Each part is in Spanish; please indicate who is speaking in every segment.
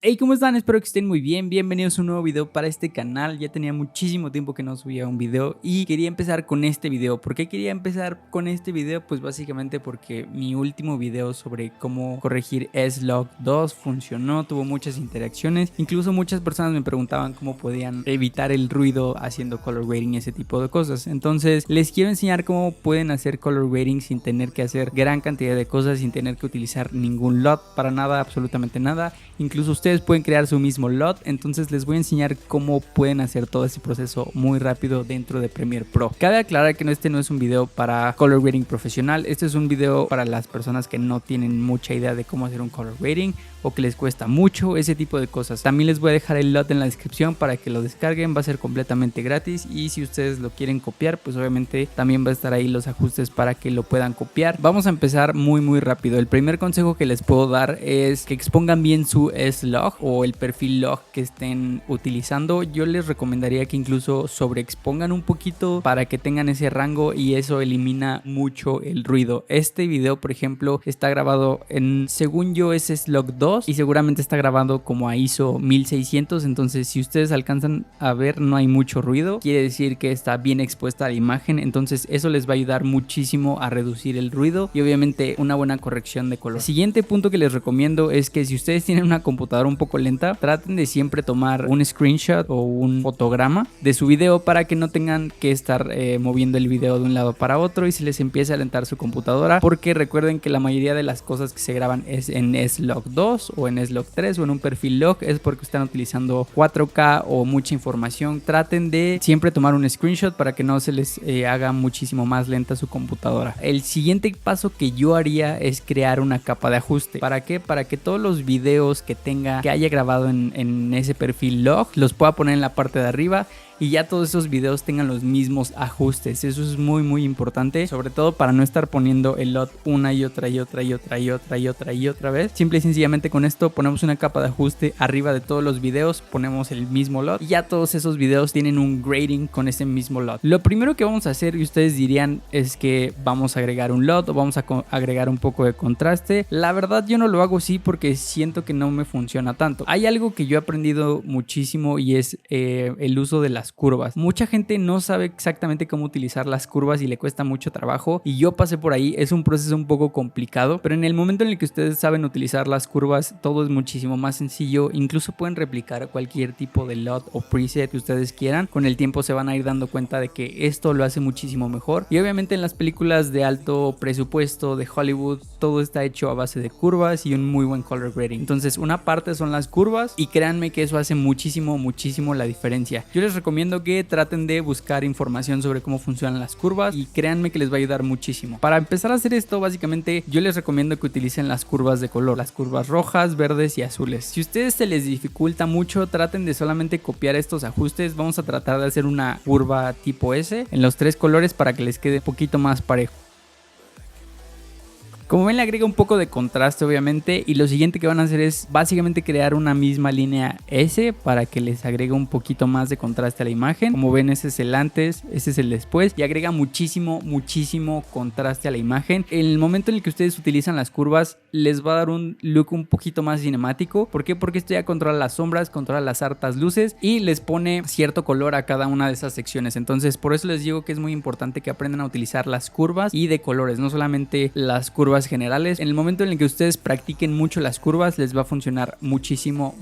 Speaker 1: Hey, ¿cómo están? Espero que estén muy bien. Bienvenidos a un nuevo video para este canal. Ya tenía muchísimo tiempo que no subía un video y quería empezar con este video. ¿Por qué quería empezar con este video? Pues básicamente porque mi último video sobre cómo corregir S-Log 2 funcionó, tuvo muchas interacciones. Incluso muchas personas me preguntaban cómo podían evitar el ruido haciendo color grading y ese tipo de cosas. Entonces les quiero enseñar cómo pueden hacer color grading sin tener que hacer gran cantidad de cosas, sin tener que utilizar ningún LUT para nada, absolutamente nada. Incluso ustedes pueden crear su mismo LUT, entonces les voy a enseñar cómo pueden hacer todo ese proceso muy rápido dentro de Premiere Pro. Cabe aclarar que este no es un video para color grading profesional, este es un video para las personas que no tienen mucha idea de cómo hacer un color grading o que les cuesta mucho, ese tipo de cosas. También les voy a dejar el LUT en la descripción para que lo descarguen, va a ser completamente gratis y si ustedes lo quieren copiar, pues obviamente también va a estar ahí los ajustes para que lo puedan copiar. Vamos a empezar muy rápido. El primer consejo que les puedo dar es que expongan bien su S-Log o el perfil log que estén utilizando. Yo les recomendaría que incluso sobreexpongan un poquito para que tengan ese rango y eso elimina mucho el ruido. Este video, por ejemplo, está grabado en, según yo, es S-Log 2 y seguramente está grabado como a ISO 1600, entonces si ustedes alcanzan a ver no hay mucho ruido, quiere decir que está bien expuesta a la imagen, entonces eso les va a ayudar muchísimo a reducir el ruido y obviamente una buena corrección de color. El siguiente punto que les recomiendo es que si ustedes tienen una computadora un poco lenta, traten de siempre tomar un screenshot o un fotograma de su video para que no tengan que estar moviendo el video de un lado para otro y se les empiece a alentar su computadora, porque recuerden que la mayoría de las cosas que se graban es en S-Log 2 o en S-Log 3 o en un perfil log, es porque están utilizando 4K o mucha información. Traten de siempre tomar un screenshot para que no se les haga muchísimo más lenta su computadora. El siguiente paso que yo haría es crear una capa de ajuste. ¿Para qué? Para que todos los videos que haya grabado en ese perfil log los pueda poner en la parte de arriba y ya todos esos videos tengan los mismos ajustes. Eso es muy importante, sobre todo para no estar poniendo el LUT una y otra vez. Simple y sencillamente con esto ponemos una capa de ajuste arriba de todos los videos, ponemos el mismo LUT y ya todos esos videos tienen un grading con ese mismo LUT. Lo primero que vamos a hacer, y ustedes dirían, es que vamos a agregar un LUT o vamos a agregar un poco de contraste. La verdad yo no lo hago así porque siento que no me funciona tanto. Hay algo que yo he aprendido muchísimo y es el uso de las curvas. Mucha gente no sabe exactamente cómo utilizar las curvas y le cuesta mucho trabajo, y yo pasé por ahí. Es un proceso un poco complicado, pero en el momento en el que ustedes saben utilizar las curvas, todo es muchísimo más sencillo. Incluso pueden replicar cualquier tipo de LUT o preset que ustedes quieran. Con el tiempo se van a ir dando cuenta de que esto lo hace muchísimo mejor, y obviamente en las películas de alto presupuesto de Hollywood todo está hecho a base de curvas y un muy buen color grading. Entonces una parte son las curvas y créanme que eso hace muchísimo la diferencia. Yo les recomiendo que traten de buscar información sobre cómo funcionan las curvas y créanme que les va a ayudar muchísimo. Para empezar a hacer esto, básicamente yo les recomiendo que utilicen las curvas de color, las curvas rojas, verdes y azules. Si a ustedes se les dificulta mucho, traten de solamente copiar estos ajustes. Vamos a tratar de hacer una curva tipo S en los tres colores para que les quede un poquito más parejo. Como ven, le agrega un poco de contraste obviamente, y lo siguiente que van a hacer es básicamente crear una misma línea S para que les agregue un poquito más de contraste a la imagen. Como ven, ese es el antes, ese es el después y agrega muchísimo contraste a la imagen. En el momento en el que ustedes utilizan las curvas les va a dar un look un poquito más cinemático. ¿Por qué? Porque esto ya controla las sombras, controla las hartas luces y les pone cierto color a cada una de esas secciones. Entonces por eso les digo que es muy importante que aprendan a utilizar las curvas y de colores, no solamente las curvas generales. En el momento en el que ustedes practiquen mucho las curvas les va a funcionar muchísimo.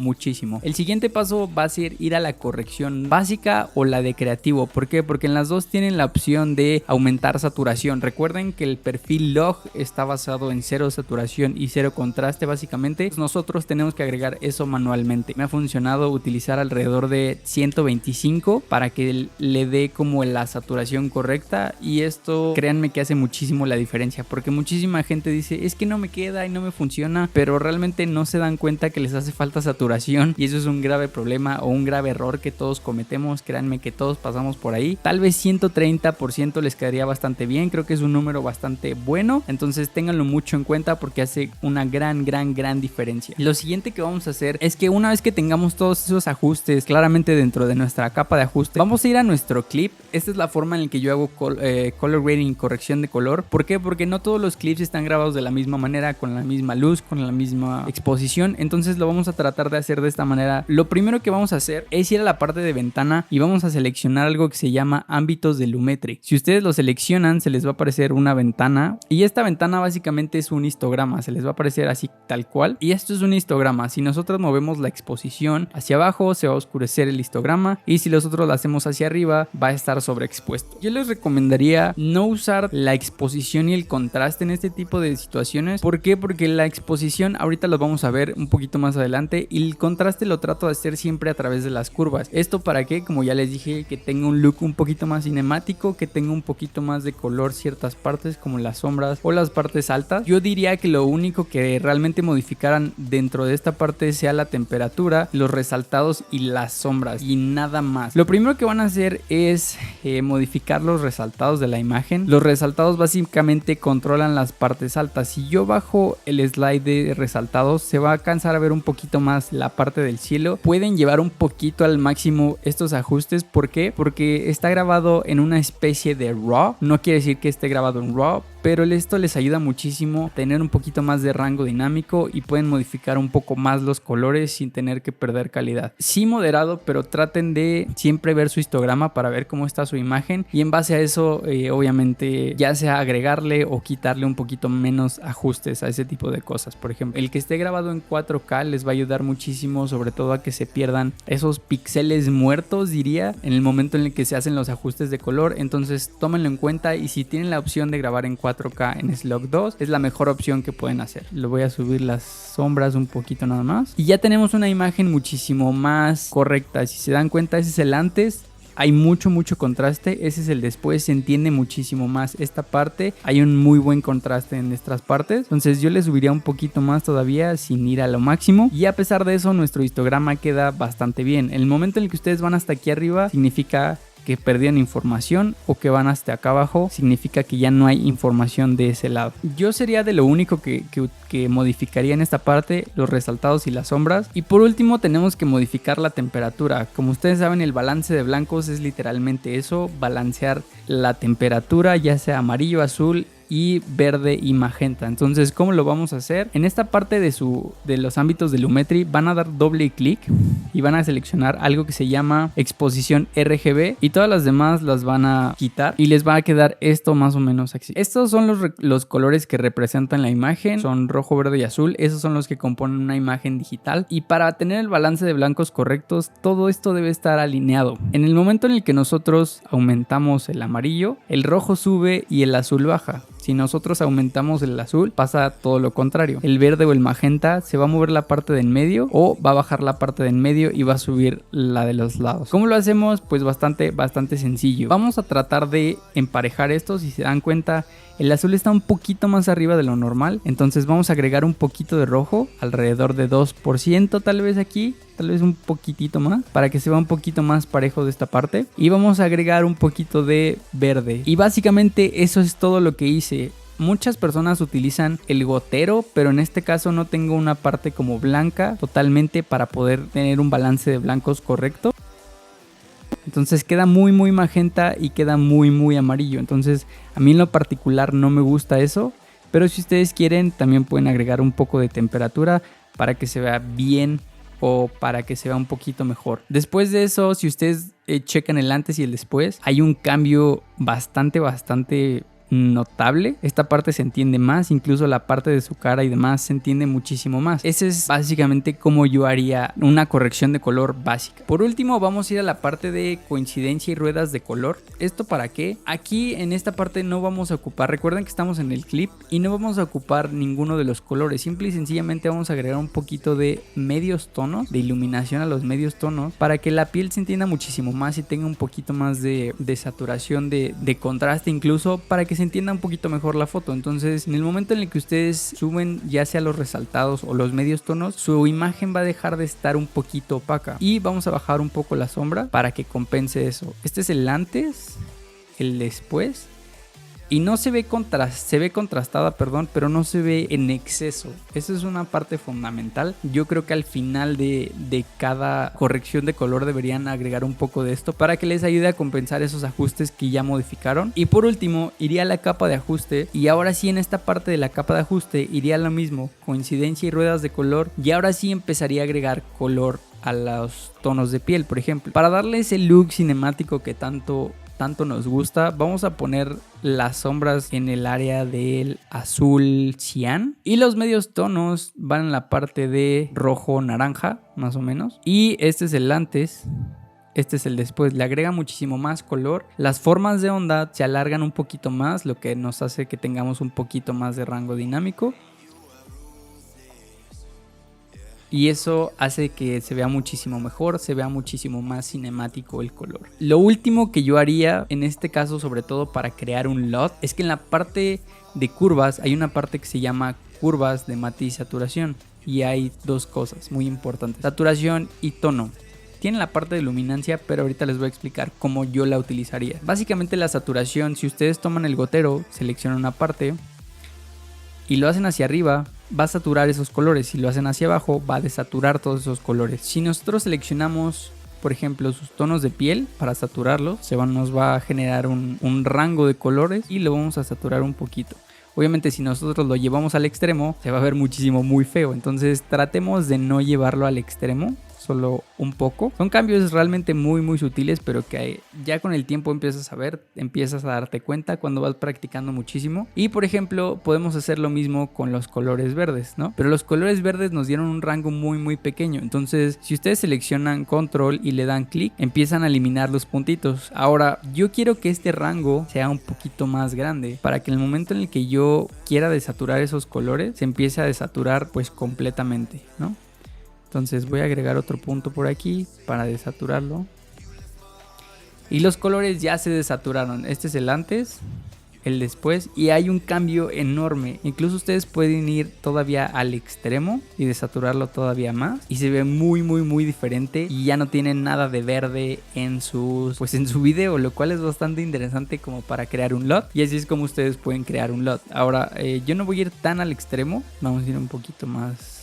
Speaker 1: El siguiente paso va a ser ir a la corrección básica o la de creativo. ¿Por qué? Porque en las dos tienen la opción de aumentar saturación. Recuerden que el perfil log está basado en cero saturación y cero contraste básicamente. Nosotros tenemos que agregar eso manualmente. Me ha funcionado utilizar alrededor de 125 para que le dé como la saturación correcta, y esto créanme que hace muchísimo la diferencia, porque muchísima gente dice es que no me queda y no me funciona, pero realmente no se dan cuenta que les hace falta saturación, y eso es un grave problema o un grave error que todos cometemos. Créanme que todos pasamos por ahí. Tal vez 130% les quedaría bastante bien, creo que es un número bastante bueno, entonces ténganlo mucho en cuenta porque hace una gran diferencia. Lo siguiente que vamos a hacer es que una vez que tengamos todos esos ajustes claramente dentro de nuestra capa de ajuste, vamos a ir a nuestro clip. Esta es la forma en la que yo hago color grading y corrección de color. ¿Por qué? Porque no todos los clips están grabados grabados de la misma manera, con la misma luz, con la misma exposición. Entonces lo vamos a tratar de hacer de esta manera. Lo primero que vamos a hacer es ir a la parte de ventana y vamos a seleccionar algo que se llama ámbitos de Lumetri. Si ustedes lo seleccionan, se les va a aparecer una ventana, y esta ventana básicamente es un histograma, se les va a aparecer así tal cual, y esto es un histograma. Si nosotros movemos la exposición hacia abajo, se va a oscurecer el histograma, y si nosotros lo hacemos hacia arriba, va a estar sobreexpuesto. Yo les recomendaría no usar la exposición y el contraste en este tipo de situaciones. ¿Por qué? Porque la exposición ahorita lo vamos a ver un poquito más adelante, y el contraste lo trato de hacer siempre a través de las curvas. ¿Esto para qué? Como ya les dije, que tenga un look un poquito más cinemático, que tenga un poquito más de color ciertas partes como las sombras o las partes altas. Yo diría que lo único que realmente modificaran dentro de esta parte sea la temperatura, los resaltados y las sombras, y nada más. Lo primero que van a hacer es modificar los resaltados de la imagen. Los resaltados básicamente controlan las partes altas. Si yo bajo el slide de resaltados, se va a alcanzar a ver un poquito más la parte del cielo. Pueden llevar un poquito al máximo estos ajustes. ¿Por qué? Porque está grabado en una especie de RAW. No quiere decir que esté grabado en RAW, pero esto les ayuda muchísimo a tener un poquito más de rango dinámico, y pueden modificar un poco más los colores sin tener que perder calidad. Sí, moderado, pero traten de siempre ver su histograma para ver cómo está su imagen, y en base a eso obviamente ya sea agregarle o quitarle un poquito menos ajustes a ese tipo de cosas. Por ejemplo, el que esté grabado en 4K les va a ayudar muchísimo, sobre todo a que se pierdan esos píxeles muertos, diría, en el momento en el que se hacen los ajustes de color. Entonces tómenlo en cuenta, y si tienen la opción de grabar en 4K en Slug 2, es la mejor opción que pueden hacer. Le voy a subir las sombras un poquito nada más, y ya tenemos una imagen muchísimo más correcta. Si se dan cuenta, ese es el antes. Hay mucho contraste. Ese es el después. Se entiende muchísimo más esta parte. Hay un muy buen contraste en estas partes. Entonces yo le subiría un poquito más todavía sin ir a lo máximo. Y a pesar de eso, nuestro histograma queda bastante bien. El momento en el que ustedes van hasta aquí arriba significa que perdieron información, o que van hasta acá abajo significa que ya no hay información de ese lado. Yo sería de lo único que modificaría en esta parte, los resaltados y las sombras. Y por último tenemos que modificar la temperatura. Como ustedes saben, el balance de blancos es literalmente eso, balancear la temperatura, ya sea amarillo, azul y verde y magenta. Entonces, ¿cómo lo vamos a hacer? En esta parte de los ámbitos de Lumetri van a dar doble clic y van a seleccionar algo que se llama exposición RGB, y todas las demás las van a quitar, y les va a quedar esto más o menos así. Estos son los colores que representan la imagen, son rojo, verde y azul. Esos son los que componen una imagen digital, y para tener el balance de blancos correctos, todo esto debe estar alineado. En el momento en el que nosotros aumentamos el amarillo, el rojo sube y el azul baja. Si nosotros aumentamos el azul, pasa todo lo contrario. El verde o el magenta se va a mover la parte de en medio, o va a bajar la parte de en medio y va a subir la de los lados. ¿Cómo lo hacemos? Pues bastante sencillo. Vamos a tratar de emparejar esto. Si se dan cuenta, el azul está un poquito más arriba de lo normal. Entonces vamos a agregar un poquito de rojo, alrededor de 2% tal vez aquí. Tal vez un poquitito más, para que se vea un poquito más parejo de esta parte. Y vamos a agregar un poquito de verde. Y básicamente eso es todo lo que hice. Muchas personas utilizan el gotero, pero en este caso no tengo una parte como blanca totalmente para poder tener un balance de blancos correcto. Entonces queda muy magenta y queda muy amarillo. Entonces a mí en lo particular no me gusta eso. Pero si ustedes quieren, también pueden agregar un poco de temperatura para que se vea bien, o para que se vea un poquito mejor. Después de eso, si ustedes checan el antes y el después, hay un cambio bastante notable. Esta parte se entiende más, incluso la parte de su cara y demás se entiende muchísimo más. Ese es básicamente como yo haría una corrección de color básica. Por último, vamos a ir a la parte de coincidencia y ruedas de color. ¿Esto para qué? Aquí en esta parte no vamos a ocupar, recuerden que estamos en el clip, y no vamos a ocupar ninguno de los colores. Simple y sencillamente vamos a agregar un poquito de medios tonos, de iluminación a los medios tonos, para que la piel se entienda muchísimo más y tenga un poquito más de saturación, de contraste, incluso para que se entienda un poquito mejor la foto. Entonces, en el momento en el que ustedes suben ya sea los resaltados o los medios tonos, su imagen va a dejar de estar un poquito opaca, y vamos a bajar un poco la sombra para que compense eso. Este es el antes, el después y no se ve contrastada, perdón, pero no se ve en exceso. Esa es una parte fundamental. Yo creo que al final de cada corrección de color deberían agregar un poco de esto para que les ayude a compensar esos ajustes que ya modificaron. Y por último, iría a la capa de ajuste, y ahora sí en esta parte de la capa de ajuste iría lo mismo, coincidencia y ruedas de color, y ahora sí empezaría a agregar color a los tonos de piel, por ejemplo, para darle ese look cinemático que tanto nos gusta. Vamos a poner las sombras en el área del azul cian y los medios tonos van en la parte de rojo naranja, más o menos. Y este es el antes, este es el después. Le agrega muchísimo más color. Las formas de onda se alargan un poquito más, lo que nos hace que tengamos un poquito más de rango dinámico. Y eso hace que se vea muchísimo mejor, se vea muchísimo más cinemático el color. Lo último que yo haría, en este caso sobre todo para crear un LUT, es que en la parte de curvas hay una parte que se llama curvas de matiz y saturación. Y hay dos cosas muy importantes: saturación y tono. Tiene la parte de luminancia, pero ahorita les voy a explicar cómo yo la utilizaría. Básicamente la saturación, si ustedes toman el gotero, seleccionan una parte y lo hacen hacia arriba, va a saturar esos colores. Si lo hacen hacia abajo, va a desaturar todos esos colores. Si nosotros seleccionamos, por ejemplo, sus tonos de piel para saturarlos, nos va a generar un rango de colores y lo vamos a saturar un poquito. Obviamente si nosotros lo llevamos al extremo, se va a ver muchísimo muy feo. Entonces tratemos de no llevarlo al extremo, solo un poco. Son cambios realmente muy sutiles, pero que ya con el tiempo empiezas a ver, empiezas a darte cuenta cuando vas practicando muchísimo. Y por ejemplo, podemos hacer lo mismo con los colores verdes, ¿no? Pero los colores verdes nos dieron un rango muy pequeño. Entonces, si ustedes seleccionan control y le dan clic, empiezan a eliminar los puntitos. Ahora, yo quiero que este rango sea un poquito más grande, para que en el momento en el que yo quiera desaturar esos colores, se empiece a desaturar pues completamente, ¿no? Entonces voy a agregar otro punto por aquí para desaturarlo. Y los colores ya se desaturaron. Este es el antes, el después, y hay un cambio enorme. Incluso ustedes pueden ir todavía al extremo y desaturarlo todavía más. Y se ve muy diferente. Y ya no tienen nada de verde en su video, lo cual es bastante interesante como para crear un LUT. Y así es como ustedes pueden crear un LUT. Ahora, yo no voy a ir tan al extremo. Vamos a ir un poquito más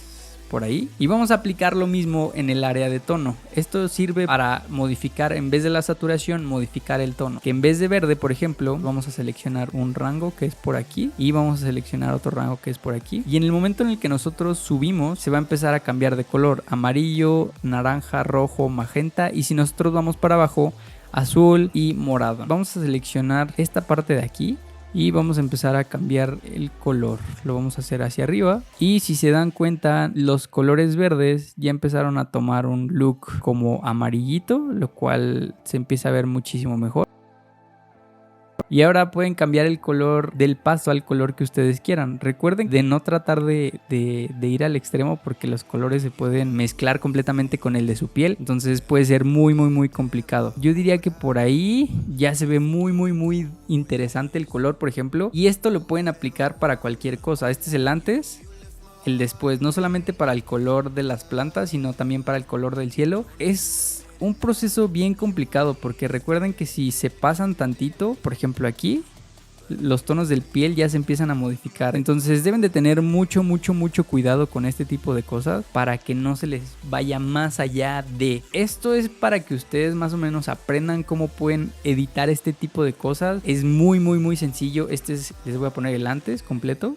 Speaker 1: por ahí y vamos a aplicar lo mismo en el área de tono. Esto sirve para modificar, en vez de la saturación, modificar el tono. Que en vez de verde, por ejemplo, vamos a seleccionar un rango que es por aquí y vamos a seleccionar otro rango que es por aquí. Y en el momento en el que nosotros subimos, se va a empezar a cambiar de color: amarillo, naranja, rojo, magenta, y si nosotros vamos para abajo, azul y morado. Vamos a seleccionar esta parte de aquí y vamos a empezar a cambiar el color. Lo vamos a hacer hacia arriba. Y si se dan cuenta, los colores verdes ya empezaron a tomar un look como amarillito, lo cual se empieza a ver muchísimo mejor. Y ahora pueden cambiar el color del paso al color que ustedes quieran. Recuerden de no tratar de ir al extremo, porque los colores se pueden mezclar completamente con el de su piel. Entonces puede ser muy complicado. Yo diría que por ahí ya se ve muy interesante el color, por ejemplo. Y esto lo pueden aplicar para cualquier cosa. Este es el antes, el después. No solamente para el color de las plantas, sino también para el color del cielo. Es un proceso bien complicado, porque recuerden que si se pasan tantito, por ejemplo aquí, los tonos del piel ya se empiezan a modificar. Entonces deben de tener mucho cuidado con este tipo de cosas para que no se les vaya más allá de. Esto es para que ustedes más o menos aprendan cómo pueden editar este tipo de cosas. Es muy sencillo. Les voy a poner el antes completo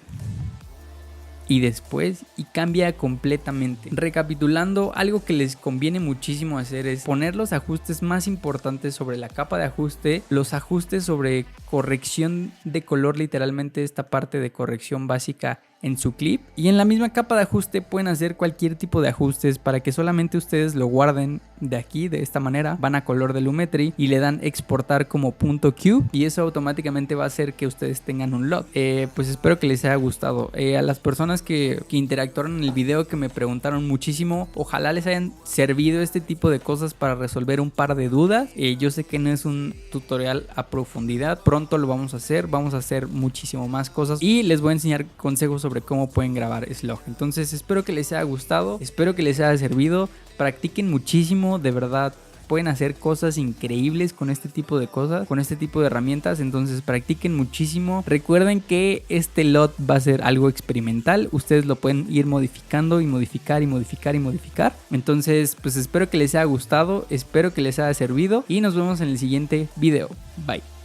Speaker 1: y después, y cambia completamente. Recapitulando, algo que les conviene muchísimo hacer es poner los ajustes más importantes sobre la capa de ajuste, los ajustes sobre corrección de color, literalmente esta parte de corrección básica en su clip, y en la misma capa de ajuste pueden hacer cualquier tipo de ajustes para que solamente ustedes lo guarden de aquí, de esta manera. Van a color de Lumetri y le dan exportar como .cube, y eso automáticamente va a hacer que ustedes tengan un LUT. Pues espero que les haya gustado. A las personas que interactuaron en el video, que me preguntaron muchísimo, ojalá les hayan servido este tipo de cosas para resolver un par de dudas. Yo sé que no es un tutorial a profundidad, pronto lo vamos a hacer muchísimo más cosas y les voy a enseñar consejos sobre cómo pueden grabar slug. Entonces espero que les haya gustado, espero que les haya servido. Practiquen muchísimo, de verdad. pueden hacer cosas increíbles con este tipo de cosas, con este tipo de herramientas. Entonces practiquen muchísimo. Recuerden que este LUT va a ser algo experimental, ustedes lo pueden ir modificando y modificar y modificar y modificar. Entonces pues espero que les haya gustado, espero que les haya servido y nos vemos en el siguiente video. Bye.